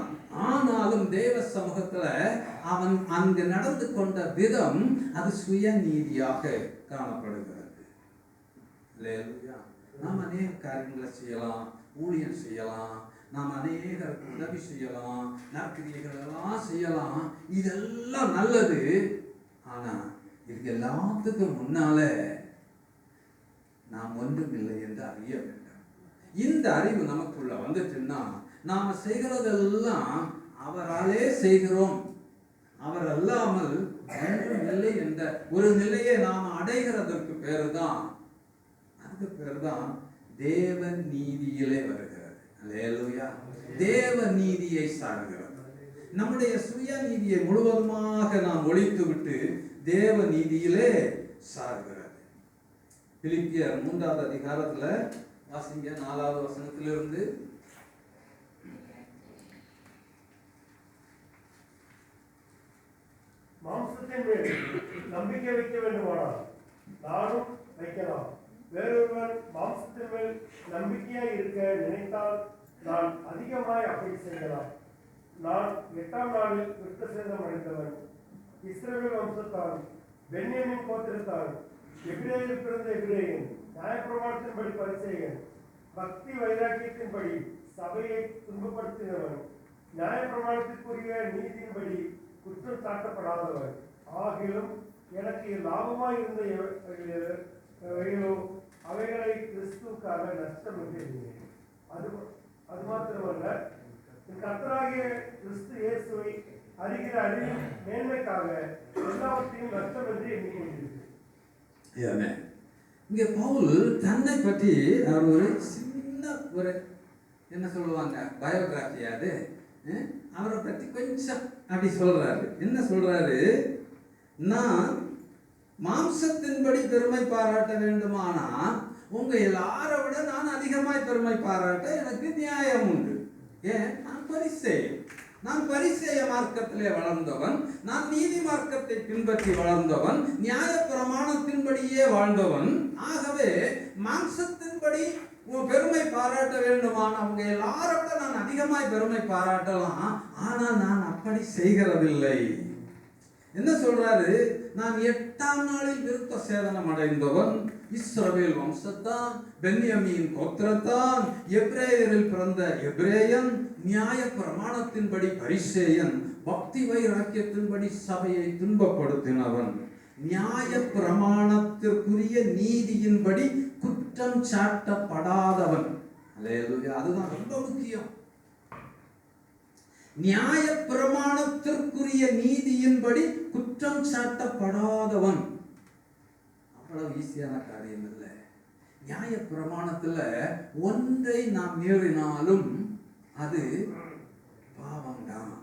ஆனாலும் தேவ சமூகத்துல அவன் அங்கு நடந்து கொண்ட விதம் அது சுயநீதியாக காணப்படுகிறது. நாம் அநேக காரியங்களை செய்யலாம், ஊழியம் செய்யலாம், நாம் அநேகருக்கு உதவி செய்யலாம், நற்கிரியைகள் எல்லாம் செய்யலாம், இதெல்லாம் நல்லது. ஆனா இது எல்லாத்துக்கும் முன்னால நாம் ஒன்றுமில்லை என்று அறிய வேண்டும். இந்த அறிவு நமக்குள்ள வந்துச்சுன்னா நாம செய்கிறதெல்லாம் அவராலே செய்கிறோம், அவர் அல்லாமல் ஒன்றும் இல்லை என்ற ஒரு நிலையை நாம் அடைகிறதற்கு பேருதான், அதுக்கு பேருதான் தேவ நீதியிலே வருகிறது. அல்லேலூயா. தேவ நீதியை சார்கிறது. நம்முடைய சுய நீதியை முழுவதுமாக நாம் ஒழித்து விட்டு தேவ நீதியிலே சார்கிறது. பிலிப்பியர் 3வது அதிகாரத்துல வாசிங்க 4வது வசனத்திலிருந்து. மாம்சத்தின் மேல் நம்பிக்கை வைக்க வேண்டுமானால் நானும் வைக்கலாம். வேறொருவன் மாம்சத்தின் மேல் நம்பிக்கையாய் இருக்க நினைத்தால் நான் அதிகமாய் அப்படி செய்யலாம். நான் 8ஆம் நாளில் விருத்தசேதனம் அடைந்தவன், இஸ்ரவேல் வம்சத்தான், பென்யமீன் கோத்திரத்தான், எபிரேயரில் பிறந்த எபிரேயன், நியாயப்பிரமாணத்தின்படி பரிசேயன், பக்தி வைராக்கியத்தின்படி சபையை துன்பப்படுத்தினவன், நியாயப்பிரமாணத்திற்குரிய நீதியின்படி குற்றம் சாட்டப்படாதவர். ஆகிலும் எனக்கு லாபமாய் இருந்த வகையிலோ அவைகளை கிறிஸ்துவுக்காக நஷ்டம் என்று எண்ணினேன். அது மாத்திரமல்ல, கர்த்தராகிய கிறிஸ்து இயேசுவை அறிகிற அறிவின் மேன்மைக்காக எல்லாவற்றையும் நஷ்டம் என்று எண்ணிக்கொண்டிருக்கிறேன். இங்க பவுல் தன்னை பற்றி அவர் ஒரு சின்ன ஒரு என்ன சொல்லுவாங்க பயோகிராஃபி, அது அவரை பற்றி கொஞ்சம் அப்படி சொல்றாரு. என்ன சொல்றாரு? நான் மாம்சத்தின்படி பெருமை பாராட்ட வேண்டுமானா உங்க எல்லாரை விட நான் அதிகமாய் பெருமை பாராட்ட எனக்கு நியாயம் உண்டு. ஏன்? நான் பரிசேய மார்க்கத்திலே வளர்ந்தவன், நான் நீதி மார்க்கத்தை பின்பற்றி வளர்ந்தவன், நியாய பிரமாணத்தின்படியே வாழ்ந்தவன். ஆகவே மாம்சத்தின்படி பெருமை பாராட்ட வேண்டுமான அவங்க எல்லாரும் விட நான் அதிகமாய் பெருமை பாராட்டலாம். ஆனா நான் அப்படி செய்கிறதில்லை. என்ன சொல்றாரு? நான் 8ஆம் நாளில் விருத்த சேதனம் அடைந்தவன், இஸ்ரவேல் வம்சத்தான், பென்யமீன் கோத்திரத்தான், எபிரேயரில் பிறந்த எபிரேயன், நியாய பிரமாணத்தின்படி பரிசேயன், பக்தி வைராக்கியத்தின்படி சபையை துன்பப்படுத்தினவன், நியாய பிரமாணத்திற்குரிய நீதியின்படி குற்றம் சாட்டப்படாதவன். அதுதான் ரொம்ப முக்கியம். நியாய பிரமாணத்திற்குரிய நீதியின்படி குற்றம் சாட்டப்படாதவன். அவ்வளவு ஈஸியான காரியம் இல்லை. நியாய பிரமாணத்துல ஒன்றை நாம் மீறினாலும் அது பாவம் தான்.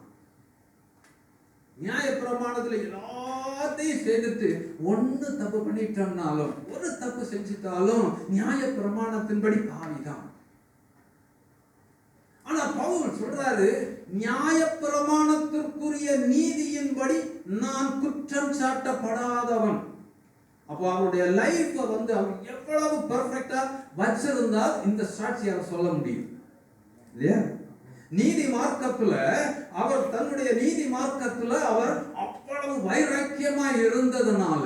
நியாய பிரமாணத்துல எல்லாத்தையும் செய்துட்டு ஒண்ணு தப்பு பண்ணிட்டோம்னாலும், ஒரு தப்பு செஞ்சிட்டாலும் நியாய பிரமாணத்தின்படி பாவிதான். ஆனா பவுல் சொல்றாரு, நியாய பிரமாணத்திற்குரிய நீதியின்படி நான் குற்றம் சாட்டப்படாதவன். அப்போ அவருடைய லைஃப் அவர் எவ்வளவு பெர்ஃபெக்ட்டா வச்சிருந்தால் இந்த சாட்சியை அவர் சொல்ல முடியும் இல்லையா? நீதி மார்க்கத்துல அவர் தன்னுடைய நீதி மார்க்கத்துல அவர் அவ்வளவு வைராக்கியமா இருந்ததுனால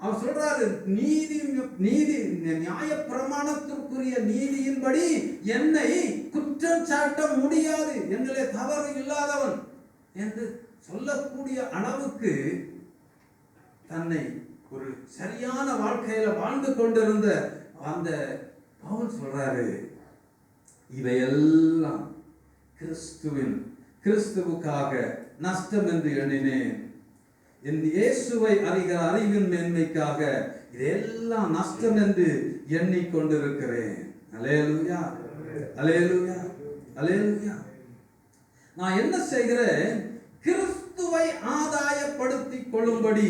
அவர் சொல்றாரு, நீதி நியாய பிரமாணத்திற்குரிய நீதியின்படி என்னை குற்றம் சாட்ட முடியாது, என்னிலே தவறு இல்லாதவன் என்று சொல்லக்கூடிய அளவுக்கு தன்னை ஒரு சரியான வாழ்க்கையில வாழ்ந்து கொண்டிருந்த அந்த பவுல் சொல்றாரு, இவையெல்லாம் கிறிஸ்துவுக்காக நஷ்டம் என்று எண்ணினேன். என் இயேசுவை அறிகிற அறிவின் மேன்மைக்காக இதெல்லாம் நஷ்டம் என்று எண்ணிக்கொண்டிருக்கிறேன். அல்லேலூயா, அல்லேலூயா, அல்லேலூயா. நான் என்ன செய்கிறேன்? கிறிஸ்துவை ஆதாயப்படுத்திக் கொள்ளும்படி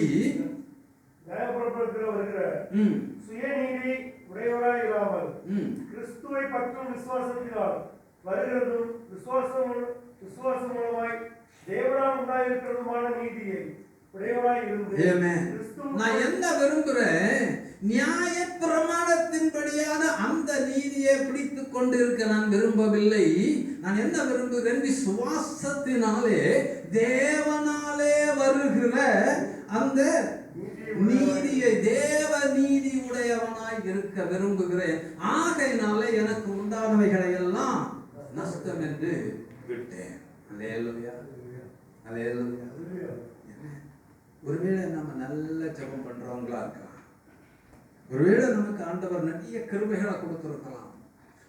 சுயநீதி உடையவராய் இராமல் கிறிஸ்துவை பற்றும் விசுவாசத்தினால் வருகிறதும் விசுவாசம் மூலமாய் தேவனால் உண்டாயிருக்கிறதுமான நீதியை உடையவராய் இருந்து நான் என்ன விரும்புறேன்? நியாய பிரமாணத்தின்படியான அந்த நீதியை பிடித்துக் கொண்டிருக்க நான் விரும்பவில்லை. நான் என்ன விரும்புகிறேன்? விசுவாசத்தினாலே தேவனாலே வருகிற அந்த நீதியை, தேவ நீதி உடையவனாய் இருக்க விரும்புகிறேன். ஆகையினாலே எனக்கு உண்டானவைகளை எல்லாம் நஷ்டம் என்று விட்டேன். அல்லேலூயா, அல்லேலூயா. ஒருவேளை நம்ம நல்ல ஜெபம் பண்றவங்களா இருக்கலாம். ஒருவேளை நமக்கு ஆண்டவர் நிறைய கிருபைகளை கொடுத்திருக்கலாம்.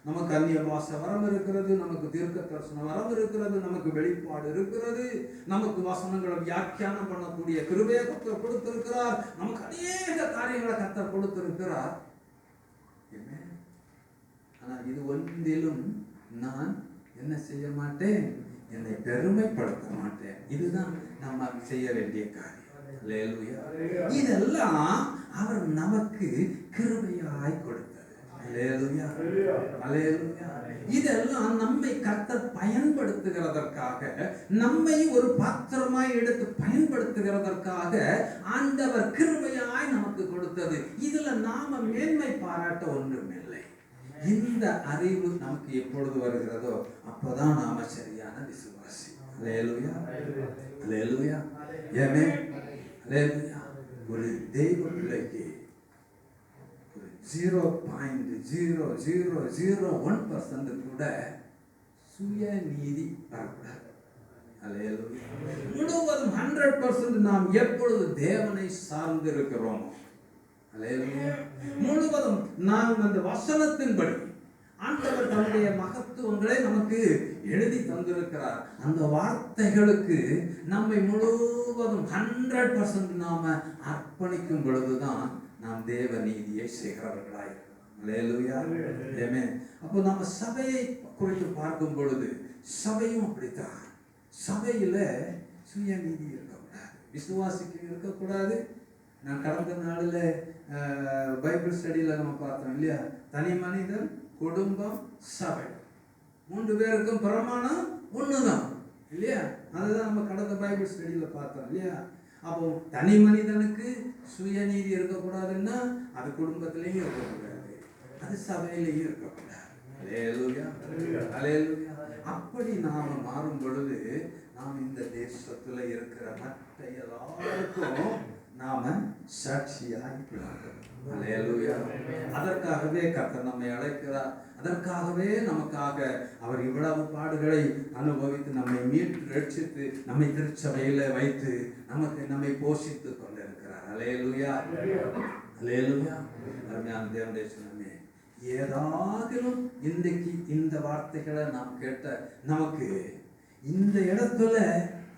நமக்கு அந்நிய பாஷை வரம் இருக்கிறது, நமக்கு தீர்க்க தரிசன வரம் இருக்கிறது, நமக்கு வெளிப்பாடு இருக்கிறது, நமக்கு வசனங்களை வியாக்கியானம் பண்ணக்கூடிய கிருபையை கர்த்தர் கொடுத்திருக்கிறார், நமக்கு அநேக காரியங்களை கர்த்தர் கொடுத்திருக்கிறார். ஆனா இது ஒன்றிலும் நான் என்ன செய்ய மாட்டேன்? என்னை பெருமைப்படுத்த மாட்டேன். இதுதான் நம்ம செய்ய வேண்டிய காரியம். அல்லேலூயா. இதெல்லாம் அவர் நமக்கு கிருபையாய் கொடுத்தது. அல்லேலூயா, அல்லேலூயா. இதெல்லாம் நம்மை கர்த்தர் பயன்படுத்துகிறதற்காக, நம்மை ஒரு பாத்திரமாய் எடுத்து பயன்படுத்துகிறதற்காக ஆண்டவர் கிருபையாய் நமக்கு கொடுத்தது. இதுல நாம மேன்மை பாராட்ட ஒன்றுமில்லை. இந்த அறிவு நமக்கு எப்பொழுது வருகிறதோ அப்பதான் நாம சரியான விசுவாசி. அல்லேலூயா, அல்லேலூயா. ஆமென், அல்லேலூயா. ஒரு தெய்வ பிள்ளைக்கு 0.0001% கூட சுயநீதி வரக்கூடாது. அல்லேலூயா. முழுவதும் 100% நாம் எப்பொழுது தேவனை சார்ந்து இருக்கிறோம், அல்லேலூயா, முழுவதும் நாம் அந்த வசனத்தின்படி ஆண்டவர் தன்னுடைய மகத்துவங்களை நமக்கு எழுதி தந்திருக்கிறார். அந்த வார்த்தைகளுக்கு நம்மை முழுவதும் 100% நாம அர்ப்பணிக்கும் பொழுதுதான் நாம் தேவ நீதியை செய்கிறவர்களாய் இருக்கிறோம். அல்லேலூயா, ஆமென். அப்போ நம்ம சபையை குறித்து பார்க்கும் பொழுது சபையும் அப்படித்தான். சபையில சுயநீதி இருக்கக்கூடாது, விசுவாசிக்கு இருக்கக்கூடாது. நான் கடந்த நாளில் பைபிள் ஸ்டடியில் நம்ம பார்த்தோம் இல்லையா? தனி மனிதன், குடும்பம், சபை, 3 பேருக்கும் பிரமாணம் ஒண்ணுதான் இல்லையா? அதுதான் நம்ம கடந்த பைபிள் ஸ்டடியில பார்த்தோம் இல்லையா? அப்போ தனி மனிதனுக்கு சுயநீதி இருக்கக்கூடாதுன்னா அது குடும்பத்திலையும் இருக்கக்கூடாது, அது சபையிலையும் இருக்கக்கூடாது. அல்லேலூயா, அல்லேலூயா. அப்படி நாம மாறும் பொழுது நாம் இந்த தேசத்துல இருக்கிற மற்ற எல்லாருக்கும் நாம சாட்சியாய் விளங்கணும். அல்லேலூயா. அதற்காகவே கர்த்தர் நம்மை அழைக்கிறார். அதற்காகவே நமக்காக அவர் இவ்வளவு பாடுகளை அனுபவித்து நம்மை மீட்டு ரட்சித்து நம்மை திருச்சபையில வைத்து நம்மை போஷித்து கொண்டிருக்கிறார். அல்லேலூயா. அல்லேலூயா. அருமையான தேவனுடைய சொன்னமே, ஏதாகிலும் இன்றைக்கு இந்த வார்த்தைகளை நாம் கேட்ட நமக்கு இந்த இடத்துல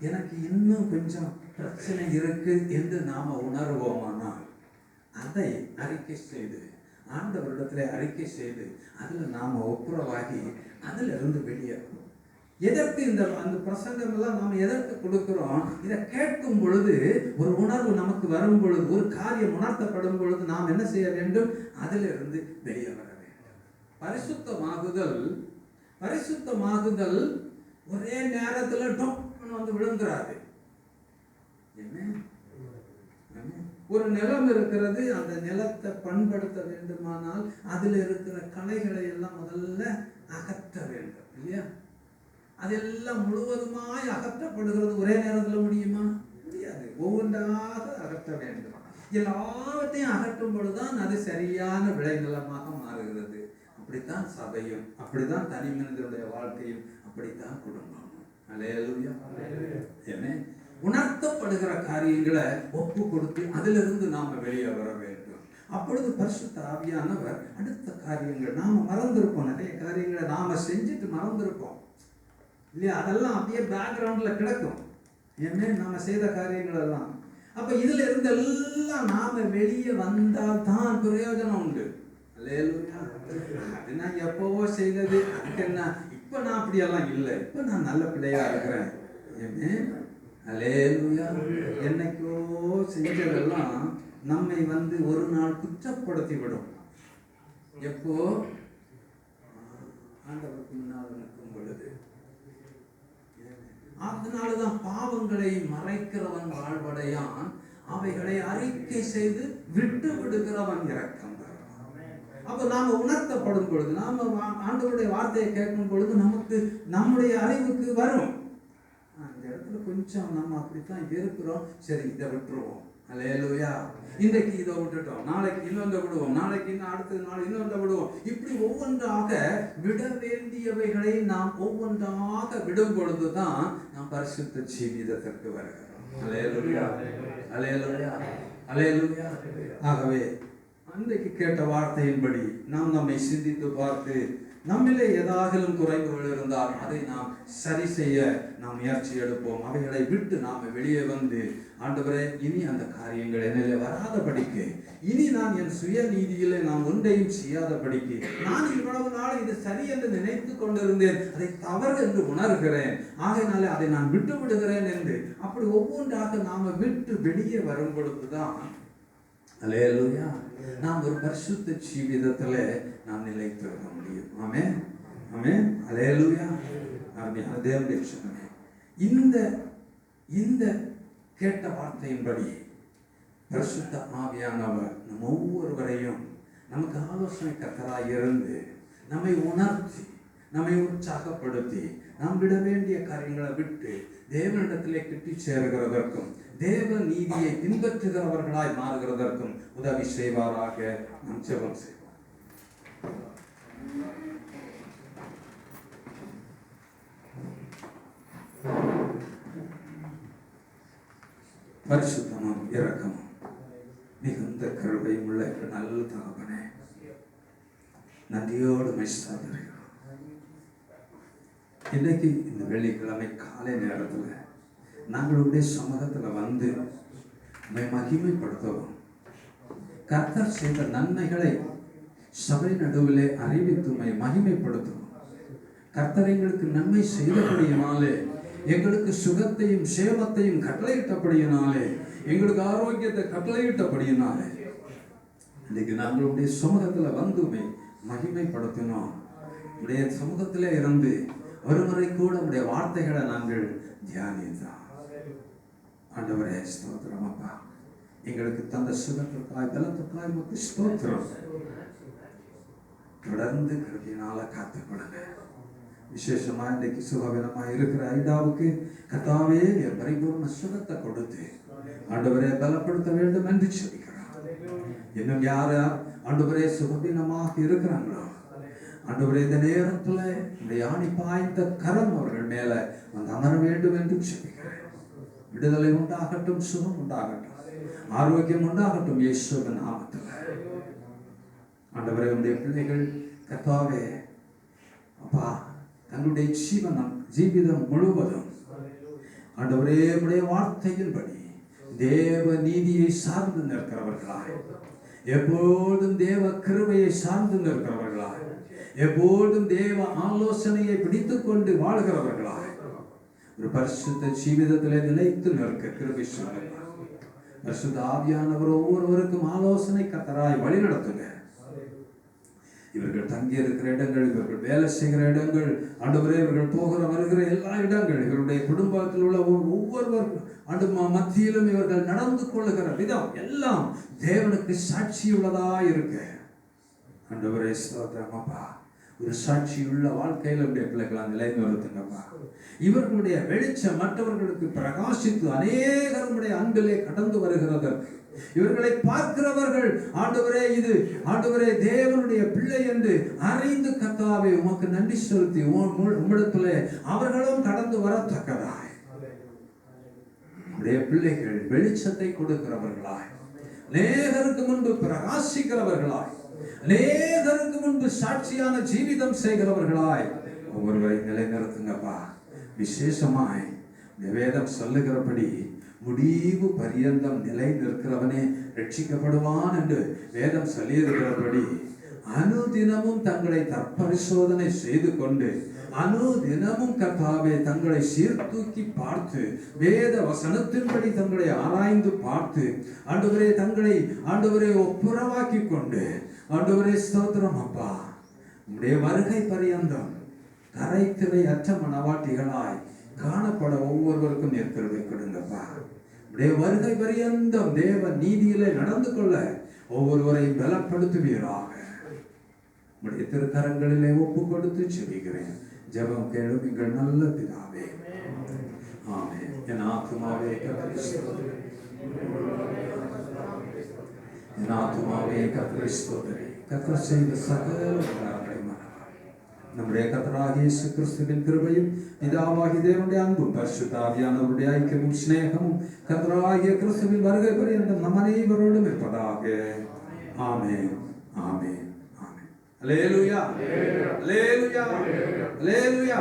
எனக்கு இன்னும் கொஞ்சம் பிரச்சனை இருக்கு என்று நாம உணர்வோமானால் அதை அறிக்கை செய்து ஆண்டவரிடத்துல அறிக்கை செய்து அதுல நாம ஒப்புரவாகி அதுல இருந்து வெளியேறணும். எதற்கு அந்த பிரசங்கம் எல்லாம் நாம் எதற்கு கொடுக்கிறோம்? இதை கேட்கும் பொழுது ஒரு உணர்வு நமக்கு வரும் பொழுது, ஒரு காரியம் உணர்த்தப்படும் பொழுது நாம் என்ன செய்ய வேண்டும்? அதிலிருந்து வெளியே வர வேண்டும். பரிசுத்தமாகுதல் ஒரே நேரத்துல டொப்புன்னு வந்து விழுந்துறாரு. ஒரு நிலம் இருக்கிறது, அந்த நிலத்தை பண்படுத்த வேண்டுமானால் அதில் இருக்கிற களைகளை எல்லாம் முதல்ல அகற்ற வேண்டும் இல்லையா? அதெல்லாம் முழுவதுமாய் அகற்றப்படுகிறது ஒரே நேரத்தில் முடியுமா? முடியாது. ஒவ்வொன்றாக அகற்ற வேண்டும். எல்லாவற்றையும் அகற்றும் பொழுதுதான் அது சரியான விளைநிலமாக மாறுகிறது. அப்படித்தான் சபையும், அப்படித்தான் தனி மனிதனுடைய வாழ்க்கையும், அப்படித்தான் குடும்பம். அல்லேலூயா. ஆமென். உணர்த்தப்படுகிற காரியங்களை ஒப்பு கொடுத்து அதிலிருந்து நாம வெளியே வர வேண்டும். அப்பொழுது பரிசுத்த ஆவியானவர் அடுத்த காரியங்கள் நாம மறந்திருப்போம், நிறைய காரியங்களை நாம செஞ்சுட்டு மறந்திருப்போம் இல்லையா? அதெல்லாம் அப்படியே பேக்ரவுண்ட்ல கிடக்கும். ஏன்னா நாம செய்த காரியங்கள் எல்லாம். அப்ப இதுல இருந்து எல்லாம் நாம வெளியே வந்தால் தான் பிரயோஜனம் உண்டு. அல்லேலூயா. அது நான் எப்பவோ செய்தது, அதுக்கு என்ன இப்ப நான் அப்படியெல்லாம் இல்லை, இப்ப நான் நல்ல பிள்ளையா இருக்கிறேன். அல்லேலூயா. என்னைக்கோ செஞ்சதெல்லாம் நம்மை ஒரு நாள் குற்றப்படுத்தி விடும். எப்போ? ஆண்டவருக்கு முன்னால் நிற்கும் பொழுது. அதனாலதான் பாவங்களை மறைக்கிறவன் வாழ்வடையான், அவைகளை அறிக்கை செய்து விட்டு விடுகிறவன் இரக்கம். அப்ப நாம உணர்த்தப்படும் பொழுது, நாம ஆண்டவருடைய வார்த்தையை கேட்கும் பொழுது நமக்கு நம்முடைய அறிவுக்கு வரும், அந்த இடத்துல கொஞ்சம் நம்ம அப்படித்தான் இருக்கிறோம், சரி இதை விட்டுருவோம். அல்லேலூயா. இன்றைக்கு இதை விட்டுட்டோம், நாளைக்கு இன்னொன்றை விடுவோம், நாளைக்கு இன்னும் அடுத்த நாள் இன்னொன்றை விடுவோம். இப்படி ஒவ்வொன்றாக விட வேண்டியவைகளை நாம் ஒவ்வொன்றாக விடும் பொழுதுதான் நாம் பரிசுத்த ஜீவிதத்திற்கு வருகிறோம். அல்லேலூயா. அல்லேலூயா. அல்லேலூயா. ஆகவே அன்றைக்கு கேட்ட வார்த்தையின்படி நாம் நம்மை சிந்தித்து பார்த்து நம்மிலே ஏதாகிலும் குறைவுகள் இருந்தால் அதை நாம் சரி செய்ய நாம் முயற்சி எடுப்போம். அவைகளை விட்டு நாம் வெளியே வந்து, ஆண்டவரே இனி அந்த காரியங்கள் என்னிலே வராதபடிக்கு, இனி நான் என் சுய நீதியிலே நான் ஒன்றையும் செய்யாதபடிக்கு, நான் இவ்வளவு நாள் இது சரி என்று நினைத்து கொண்டிருந்தேன், அதை தவறு என்று உணர்கிறேன், ஆகையினாலே அதை நான் விட்டு விடுகிறேன் என்று அப்படி ஒவ்வொன்றாக நாம விட்டு வெளியே வரும் பொழுதுதான் அல்லேலூயா நாம் ஒரு பரிசுத்த ஜீவிதத்துல நாம் நிலைத்திருக்க முடியும். ஆமென். ஆமென். அல்லேலூயா. ஆமென். தேவனுடைய சொன்னமே, இந்த கேட்ட வார்த்தையின்படி பரிசுத்த ஆவியானவர் நம் ஒவ்வொருவரையும் நமக்கு ஆலோசனை கர்த்தராய் இருந்து நம்மை உணர்த்தி, நம்மை உற்சாகப்படுத்தி, நாம் விட வேண்டிய காரியங்களை விட்டு தேவனிடத்திலே கிட்டி சேருகிறதற்கும், தேவ நீதியை பின்பற்றுகிறவர்களாய் மாறுகிறதற்கும் உதவி செய்வாராக. நாம் ஜெபம் செய்வோம். பரிசுத்தமும் இரக்கமும் மிகுந்த கருணையும் உள்ள நல்ல தகப்பனே, நன்றியோடு மைஸ்தாதர்கள் இன்னைக்கு இந்த வெள்ளிக்கிழமை காலை நேரத்தில் நாங்களுடைய சமூகத்தில் வந்து மகிமைப்படுத்தவும், கர்த்தர் செய்த நன்மைகளை சபை நடுவிலே அறிவித்து மகிமைப்படுத்தவும், கர்த்தர் எங்களுக்கு நன்மை செய்தபடியினாலே, எங்களுக்கு சுகத்தையும் சேமத்தையும் கட்டளையிட்டபடியினாலே, எங்களுக்கு ஆரோக்கியத்தை கட்டளையிட்டபடியினாலே இன்னைக்கு நாங்களுடைய சமூகத்துல வந்து மகிமைப்படுத்தினோம். உடைய சமூகத்திலே இருந்து ஒருமுறை கூட உடைய வார்த்தைகளை நாங்கள் தியானித்தோம். ஆண்டவரே ஸ்தோத்திரம் அப்பா, எங்களுக்கு தந்த சுகத்திற்காய் பலத்திற்காய் உமக்கு ஸ்தோத்திரம். தொடர்ந்து கிருபையினால காத்துக்கொள்ளுங்க. விசேஷமா இன்றைக்கு சுகவீனமா இருக்கிற ஐடாவுக்கு கர்த்தாவே நீர் பரிபூர்ண சுகத்தை கொடுத்து ஆண்டவரே பலப்படுத்த வேண்டும் என்று சொல்கிறார். இன்னும் யார் ஆண்டவரே சுகவீனமாக இருக்கிறாங்களோ ஆண்டவரே இந்த நேரத்துல இந்த யானை பாய்ந்த கரம் அவர்கள் மேல வந்து அமர வேண்டும் என்று சொல்கிறார். விடுதலை உண்டாகட்டும், சுகம் உண்டாகட்டும், ஆரோக்கியம் உண்டாகட்டும் இயேசுவின் நாமத்தில். ஆண்டவரே உடைய பிள்ளைகள் கர்த்தாவே அப்பா தங்களுடைய ஜீவிதம் முழுவதும் ஆண்டவரே உடைய வார்த்தையின்படி தேவ நீதியை சார்ந்து நிற்கிறவர்களாய், எப்போதும் தேவ கிருபையை சார்ந்து நிற்கிறவர்களாய், எப்போதும் தேவ ஆலோசனையை பிடித்துக் கொண்டு வாழ்கிறவர்களாய் ஒரு பரிசுத்த ஜீவிதத்திலே நிலைத்து நிற்க கிருபை சொல்லுங்கள். பரிசுத்த ஆவியானவர் ஒவ்வொருவருக்கும் ஆலோசனை கர்த்தராய் வழி நடத்துங்க. இவர்கள் தங்கி இருக்கிற இடங்கள், இவர்கள் வேலை செய்கிற இடங்கள், ஆண்டவரே இவர்கள் போகிற வருகிற எல்லா இடங்கள், இவருடைய குடும்பத்தில் உள்ள ஒவ்வொருவர் மத்தியிலும் இவர்கள் நடந்து கொள்ளுகிற விதம் எல்லாம் தேவனுக்கு சாட்சியுள்ளதா இருக்கு. ஆண்டவரே ஸ்தோத்திரம் அப்பா. ஒரு சாட்சியுள்ள வாழ்க்கையில் பிள்ளைகளாக நிலை நிறுத்துங்கப்பா. இவர்களுடைய வெளிச்சம் மற்றவர்களுக்கு பிரகாசித்து அநேகருடைய அன்பிலே கடந்து வருகிறதற்கு இவர்களை பார்க்கிறவர்கள் ஆண்டவரே இது ஆண்டவரே தேவனுடைய பிள்ளை என்று அறிந்து கர்த்தாவே உமக்கு நன்றி செலுத்தி உம்மிடத்திலே அவர்களும் கடந்து வரத்தக்கதாய் உடைய பிள்ளைகள் வெளிச்சத்தை கொடுக்கிறவர்களாய், அநேகருக்கு முன்பு பிரகாசிக்கிறவர்களாய், அநேகருக்கு முன்பு சாட்சியான ஜீவிதம் செய்கிறவர்களாய் ஒவ்வொருவரை நிலைநிறுத்துங்கப்பா. விசேஷமாய் வேதம் சொல்லுகிறபடி முடிவு பரியந்தம் நிலை நிற்கிறவனே ரட்சிக்கப்படுவான் என்று வேதம் சொல்லியிருக்கிறபடி அனுதினமும் தங்களை தற்பரிசோதனை செய்து கொண்டு அனுதினமும் கர்த்தாவே தங்களை சீர்தூக்கி பார்த்து வேத வசனத்தின்படி தங்களை ஆராய்ந்து பார்த்து ஆண்டவரே தங்களை ஆண்டவரே ஒப்புரவாக்கி கொண்டு ஆண்டவரே ஸ்தோத்திரம் அப்பா உம்முடைய வருகை பரியந்தம் கரைத்திரை அற்ற மனவாட்டிகளாய் காணப்பட ஒவ்வொருவருக்கும் ஏற்கிறதை கொடுங்கப்பா. உடைய வருகை பரியந்தம் தேவ நீதியிலே நடந்து கொள்ள ஒவ்வொருவரையும் பலப்படுத்துவீராக. உடைய திருக்கரங்களிலே ஒப்பு கொடுத்து செபிக்கிறேன். ஜெபம் கேளும் எங்கள் நல்ல பிதாவே. ஆமென். என் ஆத்துமாவே கர்த்தரை ஸ்தோத்திரி, என் ஆத்துமாவே கர்த்தரை ஸ்தோத்திரி. கர்த்தர் செய்த சகல உபகாரங்களை மறவாதே. நம்முடைய கர்த்தராகிய இயேசு கிறிஸ்துவின் கிருபையும் பிதாவாகிய தேவனுடைய அன்பும் பரிசுத்த ஆவியானவருடைய ஐக்கியமும் சிநேகமும் கர்த்தராகிய கிறிஸ்துவின் வருகை பரியந்தம் நம் அனைவரோடும் இருப்பதாக. ஆமென். ஆமென். ஆமென். அல்லேலூயா. அல்லேலூயா. அல்லேலூயா.